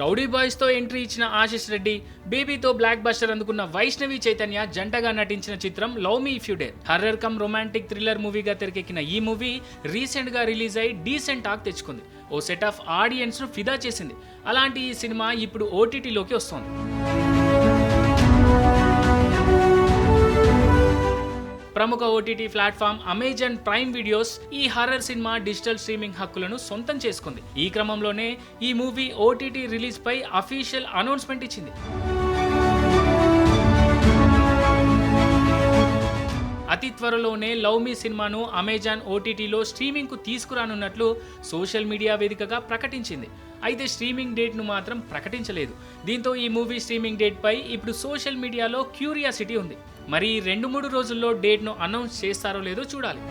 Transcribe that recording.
Rowdy బాయ్స్తో entry ఇచ్చిన ఆశిష్ రెడ్డి, బేబీతో block buster Vaishnavi Chaitanya జంటగా నటించిన చిత్రం love me if you dare. Horror cum romantic thriller మూవీగా తెరకెక్కిన ఈ మూవీ రీసెంట్గా రిలీజ్ అయి డీసెంట్ టాక్ తెచ్చుకుంది. ఓ సెట్ ఆఫ్ ఆడియన్స్ను ఫిదా చేసింది. అలాంటి ఈ సినిమా ఇప్పుడు ఓటీటీలోకి వస్తోంది. ప్రముఖ OTT platform Amazon prime videos ఈ హర్రర్ సినిమా డిజిటల్ స్ట్రీమింగ్ హక్కులను సొంతం చేసుకుంది. ఈ క్రమంలోనే ఈ మూవీ ఓటీటీ రిలీజ్ పై అఫీషియల్ అనౌన్స్మెంట్ ఇచ్చింది. అతి త్వరలోనే లవ్ మీ సినిమాను అమెజాన్ ఓటీటీలో స్ట్రీమింగ్కు తీసుకురానున్నట్లు సోషల్ మీడియా వేదికగా ప్రకటించింది. అయితే స్ట్రీమింగ్ డేట్ను మాత్రం ప్రకటించలేదు. దీంతో ఈ మూవీ స్ట్రీమింగ్ డేట్ పై ఇప్పుడు సోషల్ మీడియాలో క్యూరియాసిటీ ఉంది. మరి 2-3 రోజుల్లో డేట్ను అనౌన్స్ చేస్తారో లేదో చూడాలి.